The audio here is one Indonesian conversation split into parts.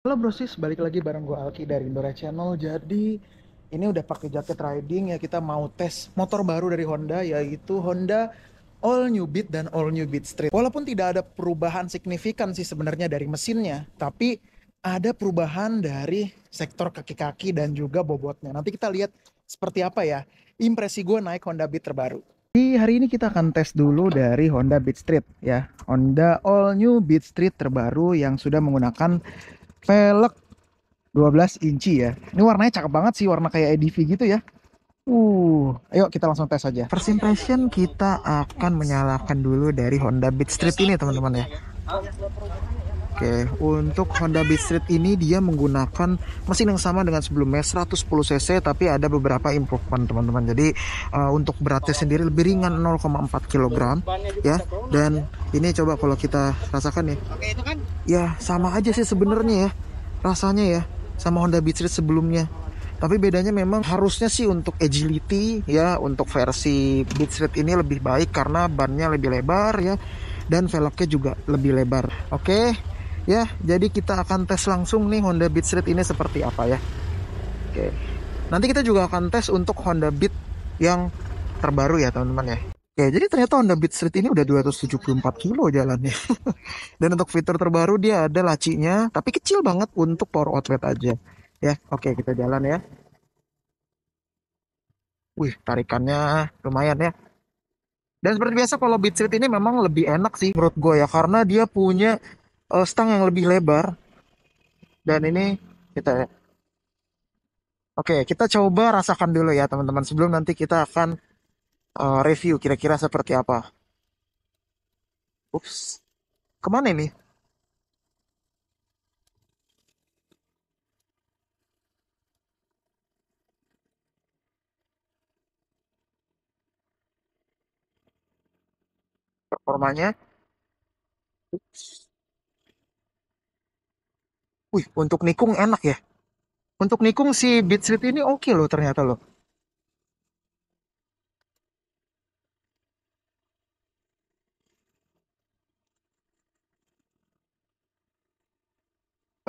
Halo brosis, balik lagi bareng gue Alki dari Indora Channel. Jadi ini udah pakai jaket riding ya, kita mau tes motor baru dari Honda, yaitu Honda All New Beat dan All New Beat Street. Walaupun tidak ada perubahan signifikan sih sebenarnya dari mesinnya, tapi ada perubahan dari sektor kaki-kaki dan juga bobotnya. Nanti kita lihat seperti apa ya impresi gue naik Honda Beat terbaru. Di hari ini kita akan tes dulu dari Honda Beat Street ya. Honda All New Beat Street terbaru yang sudah menggunakan velg 12 inci ya. Ini warnanya cakep banget sih, warna kayak EDV gitu ya. Ayo kita langsung tes aja. First impression kita akan menyalakan dulu dari Honda Beat Street ini teman-teman ya. Oke, untuk Honda Beat Street ini dia menggunakan mesin yang sama dengan sebelumnya 110 cc, tapi ada beberapa improvement teman-teman. Jadi untuk beratnya sendiri lebih ringan 0,4 kg ya. Dan ini coba kalau kita rasakan ya. Ya sama aja sih sebenarnya ya rasanya ya sama Honda Beat Street sebelumnya. Tapi bedanya memang harusnya sih untuk agility ya, untuk versi Beat Street ini lebih baik karena bannya lebih lebar ya, dan velgnya juga lebih lebar. Oke ya, jadi kita akan tes langsung nih Honda Beat Street ini seperti apa ya. Oke, nanti kita juga akan tes untuk Honda Beat yang terbaru ya teman-teman ya. Oke, jadi ternyata Honda Beat Street ini udah 274 kilo jalannya. Dan untuk fitur terbaru dia ada lacinya, tapi kecil banget untuk power outlet aja. Ya, oke kita jalan ya. Wih, tarikannya lumayan ya. Dan seperti biasa kalau Beat Street ini memang lebih enak sih menurut gue ya, karena dia punya stang yang lebih lebar. Dan ini kita oke, kita coba rasakan dulu ya teman-teman sebelum nanti kita akan review kira-kira seperti apa. Ups, kemana ini? Performanya? Ups. Wih, untuk nikung enak ya. Untuk nikung si Beat Street ini oke loh ternyata loh.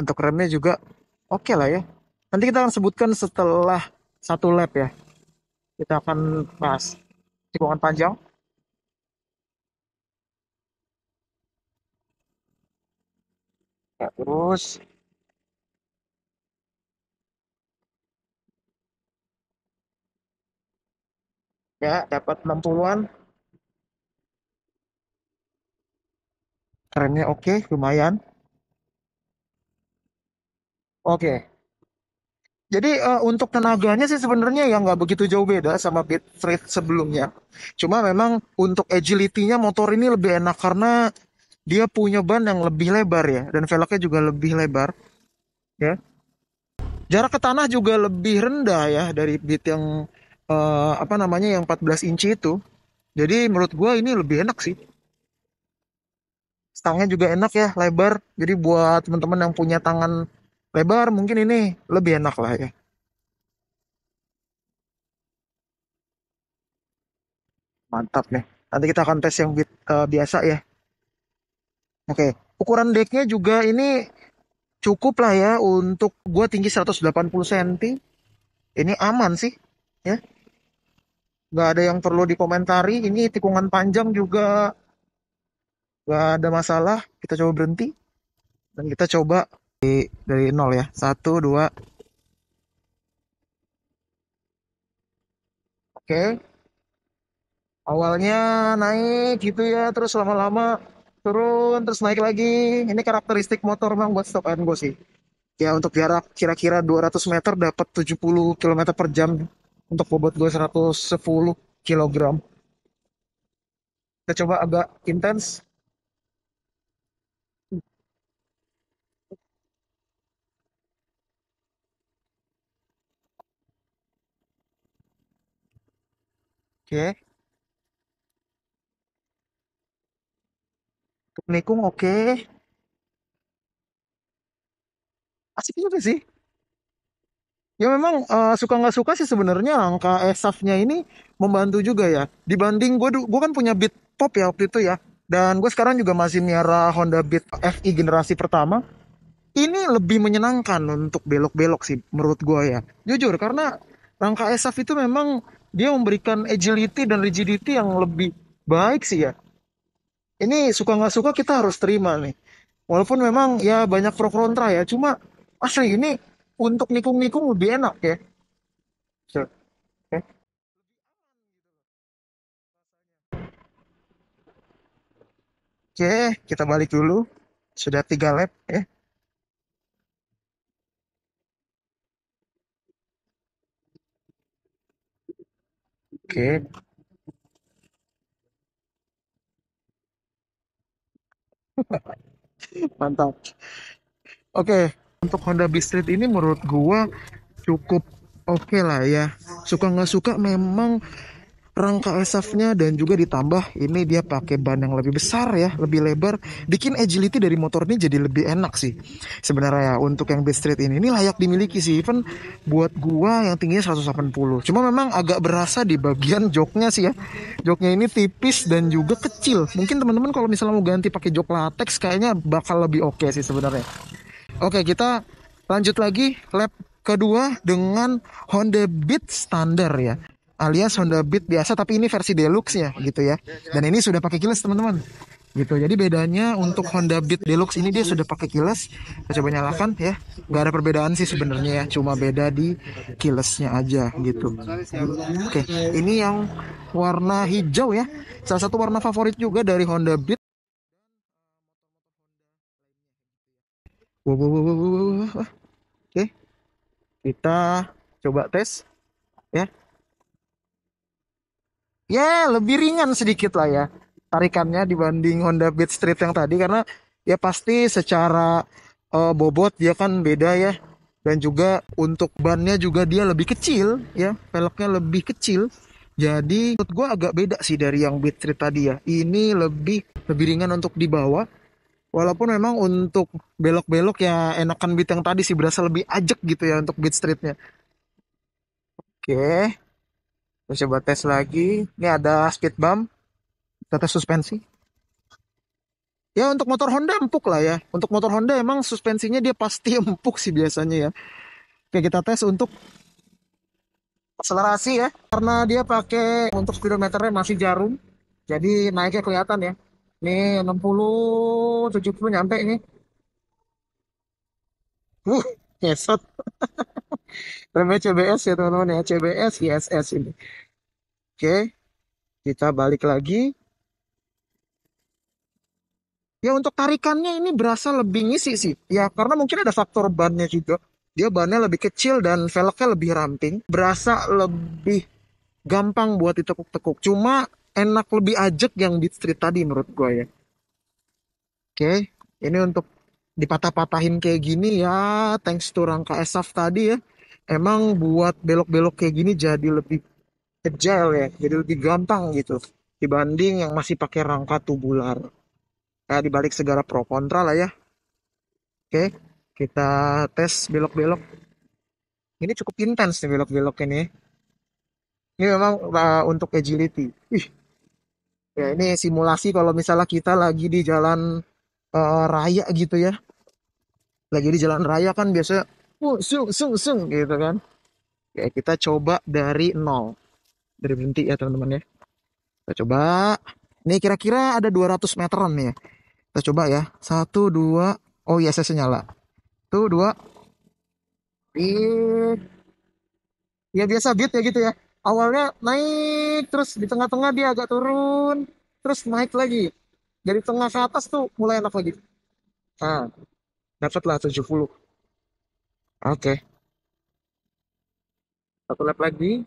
Untuk remnya juga oke lah ya. Nanti kita akan sebutkan setelah satu lap ya. Kita akan bahas tikungan panjang. Ya, terus ya dapat 60-an. Remnya oke, lumayan. Oke. Jadi untuk tenaganya sih sebenarnya ya nggak begitu jauh beda sama Beat Street sebelumnya. Cuma memang untuk agility-nya motor ini lebih enak karena dia punya ban yang lebih lebar ya, dan velgnya juga lebih lebar ya. Jarak ke tanah juga lebih rendah ya dari Beat yang apa namanya yang 14 inci itu. Jadi menurut gua ini lebih enak sih. Stangnya juga enak ya, lebar. Jadi buat teman-teman yang punya tangan lebar mungkin ini lebih enak lah ya. Mantap nih. Nanti kita akan tes yang Beat biasa ya. Oke, ukuran decknya juga ini cukup lah ya untuk gua tinggi 180 cm. Ini aman sih ya. Nggak ada yang perlu dikomentari. Ini tikungan panjang juga nggak ada masalah. Kita coba berhenti dan kita coba dari nol ya. Satu, dua. Oke. Awalnya naik gitu ya, terus lama-lama turun, terus naik lagi. Ini karakteristik motor memang buat stop and go sih. Ya untuk jarak kira-kira 200 meter dapat 70 km per jam. Untuk bobot gue 110 kilogram. Kita coba agak intens. Oke, untuk nikung oke. Asik juga sih. Ya memang suka nggak suka sih sebenarnya angka ESAF-nya ini membantu juga ya. Dibanding gue kan punya Beat Pop ya waktu itu ya. Dan gue sekarang juga masih miara Honda Beat FI generasi pertama. Ini lebih menyenangkan untuk belok-belok sih menurut gua ya. Jujur karena rangka ESAF itu memang dia memberikan agility dan rigidity yang lebih baik sih ya. Ini suka nggak suka kita harus terima nih. Walaupun memang ya banyak pro kontra ya. Cuma asli ini untuk nikung-nikung lebih enak ya. Sure. Oke, oke, kita balik dulu. Sudah 3 lap ya. Oke, mantap. Oke, untuk Honda Beat Street ini menurut gua cukup oke lah ya. Suka nggak suka memang rangka esafnya dan juga ditambah ini dia pakai ban yang lebih besar ya, lebih lebar, bikin agility dari motor ini jadi lebih enak sih. Sebenarnya ya untuk yang Beat Street ini layak dimiliki sih. Even buat gua yang tingginya 180. Cuma memang agak berasa di bagian joknya sih ya. Joknya ini tipis dan juga kecil. Mungkin teman-teman kalau misalnya mau ganti pakai jok latex kayaknya bakal lebih oke sih sebenarnya. Oke, kita lanjut lagi lap kedua dengan Honda Beat standar ya. Alias Honda Beat biasa tapi ini versi deluxe ya gitu ya. Dan ini sudah pakai keyless teman-teman. Gitu. Jadi bedanya untuk Honda Beat Deluxe ini dia sudah pakai keyless. Kita coba nyalakan ya. Gak ada perbedaan sih sebenarnya ya. Cuma beda di keylessnya aja gitu. Oke, ini yang warna hijau ya. Salah satu warna favorit juga dari Honda Beat. Wow, wow, wow, wow, wow, wow. Oke, kita coba tes ya. Ya lebih ringan sedikit lah ya tarikannya dibanding Honda Beat Street yang tadi karena ya pasti secara bobot dia kan beda ya, dan juga untuk bannya juga dia lebih kecil ya, velgnya lebih kecil, jadi menurut gue agak beda sih dari yang Beat Street tadi ya. Ini lebih lebih ringan untuk dibawa, walaupun memang untuk belok-belok ya enakan Beat yang tadi sih, berasa lebih ajak gitu ya untuk Beat Streetnya. Oke, kita coba tes lagi. Ini ada speed bump, kita tes suspensi. Ya untuk motor Honda empuk lah ya. Untuk motor Honda emang suspensinya dia pasti empuk sih biasanya ya. Oke, kita tes untuk akselerasi ya. Karena dia pakai untuk speedometernya masih jarum. Jadi naiknya kelihatan ya. Ini 60, 70 nyampe ini. Uh, Ngesot. Remnya CBS ya teman-teman ya. CBS ISS ini. Oke, kita balik lagi. Ya untuk tarikannya ini berasa lebih ngisi sih. Ya karena mungkin ada faktor bannya juga. Dia bannya lebih kecil dan velgnya lebih ramping. Berasa lebih gampang buat ditekuk-tekuk. Cuma enak lebih ajak yang Beat Street tadi menurut gue ya. Oke, ini untuk dipatah-patahin kayak gini ya, thanks to rangka ESAF tadi ya. Emang buat belok-belok kayak gini jadi lebih agile ya, jadi lebih gampang gitu dibanding yang masih pakai rangka tubular. Ya dibalik segala pro kontra lah ya. Oke, kita tes belok-belok. Ini cukup intens nih belok-belok ini. Ini memang untuk agility. Wih, ya ini simulasi kalau misalnya kita lagi di jalan raya gitu ya. Lagi di jalan raya kan biasanya sung sung sung gitu kan. Ya kita coba dari nol. Dari berhenti ya teman-teman ya. Kita coba. Ini kira-kira ada 200 meteran nih ya. Kita coba ya. Satu, dua. Oh iya, saya nyala. Tuh, dua. Beat. Ya biasa beat ya gitu ya. Awalnya naik, terus di tengah-tengah dia agak turun, terus naik lagi. Dari tengah ke atas tuh mulai enak lagi. Nah, dapatlah 70. Oke, satu lap lagi.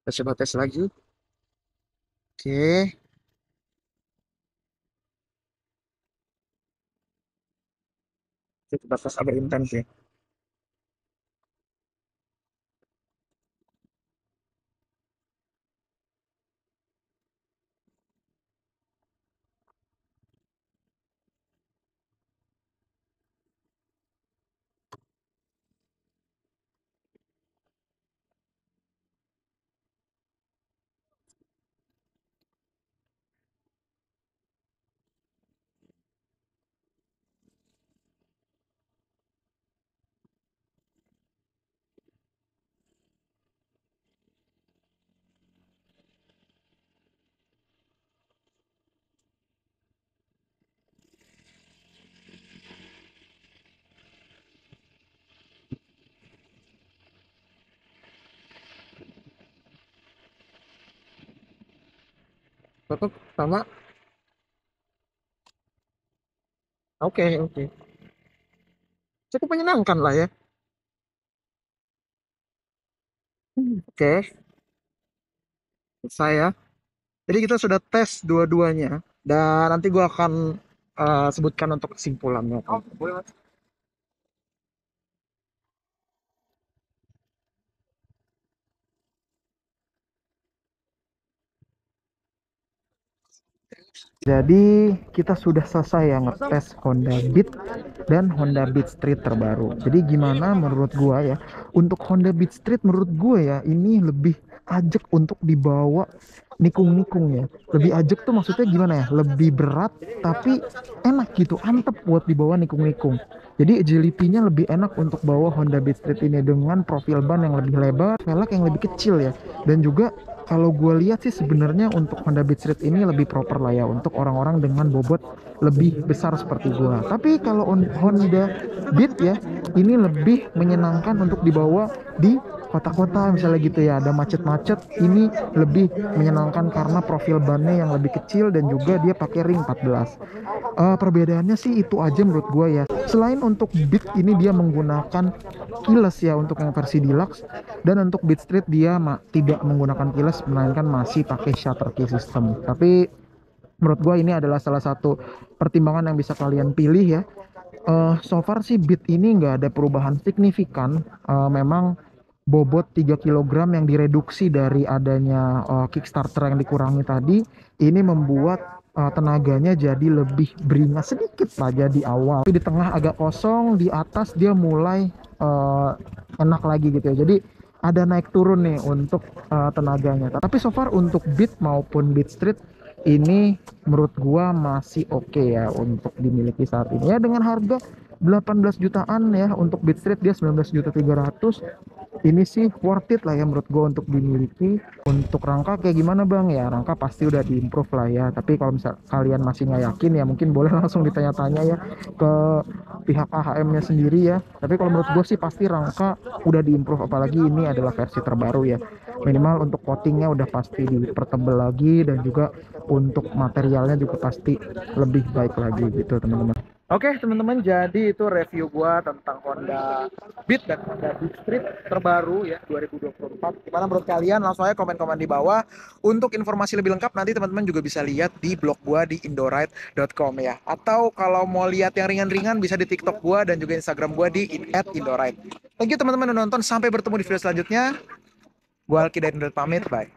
Kita coba tes lagi. Oke, kita batas agak intens ya. Tetap sama. Oke, oke. Cukup menyenangkan lah ya. Oke, saya. Jadi kita sudah tes dua-duanya dan nanti gua akan sebutkan untuk kesimpulannya. Oh, boleh. Jadi kita sudah selesai ya ngetes Honda Beat dan Honda Beat Street terbaru. Jadi gimana menurut gua ya? Untuk Honda Beat Street menurut gua ya ini lebih ajak untuk dibawa nikung-nikung ya. Lebih ajak tuh maksudnya gimana ya? Lebih berat tapi enak gitu, antep buat dibawa nikung-nikung. Jadi agility-nya lebih enak untuk bawa Honda Beat Street ini dengan profil ban yang lebih lebar, velg yang lebih kecil ya. Dan juga kalau gue lihat sih sebenarnya untuk Honda Beat Street ini lebih proper lah ya untuk orang-orang dengan bobot lebih besar seperti gue. Tapi kalau Honda Beat ya ini lebih menyenangkan untuk dibawa di kota-kota misalnya gitu ya, ada macet-macet, ini lebih menyenangkan karena profil bannya yang lebih kecil dan juga dia pakai ring 14. Perbedaannya sih itu aja menurut gue ya. Selain untuk Beat ini dia menggunakan keyless ya untuk yang versi deluxe, dan untuk Beat Street dia tidak menggunakan keyless melainkan masih pakai shutter key system. Tapi menurut gue ini adalah salah satu pertimbangan yang bisa kalian pilih ya. So far sih Beat ini nggak ada perubahan signifikan. Memang bobot 3 kilogram yang direduksi dari adanya Kickstarter yang dikurangi tadi ini membuat tenaganya jadi lebih beringas sedikit saja di awal. Tapi di tengah agak kosong, di atas dia mulai uh, enak lagi gitu ya. Jadi ada naik turun nih untuk tenaganya. Tapi so far untuk Beat maupun Beat Street ini menurut gua masih oke ya untuk dimiliki saat ini ya, dengan harga 18 jutaan ya. Untuk Beat Street dia 19.300.000. Ini sih worth it lah ya menurut gue untuk dimiliki. Untuk rangka kayak gimana bang? Ya rangka pasti udah diimprove lah ya, tapi kalau misal kalian masih nggak yakin ya mungkin boleh langsung ditanya-tanya ya ke pihak AHM nya sendiri ya. Tapi kalau menurut gue sih pasti rangka udah diimprove, apalagi ini adalah versi terbaru ya. Minimal untuk coatingnya udah pasti dipertebal lagi, dan juga untuk materialnya juga pasti lebih baik lagi gitu teman-teman. Oke teman-teman, jadi itu review gua tentang Honda Beat dan Honda Beat Street terbaru ya 2024. Gimana menurut kalian? Langsung aja komen-komen di bawah. Untuk informasi lebih lengkap nanti teman-teman juga bisa lihat di blog gua di indoride.com ya. Atau kalau mau lihat yang ringan-ringan bisa di TikTok gua dan juga Instagram gua di @indoride. Thank you teman-teman udah nonton. Sampai bertemu di video selanjutnya. Gua Alki dari Indoride pamit. Bye.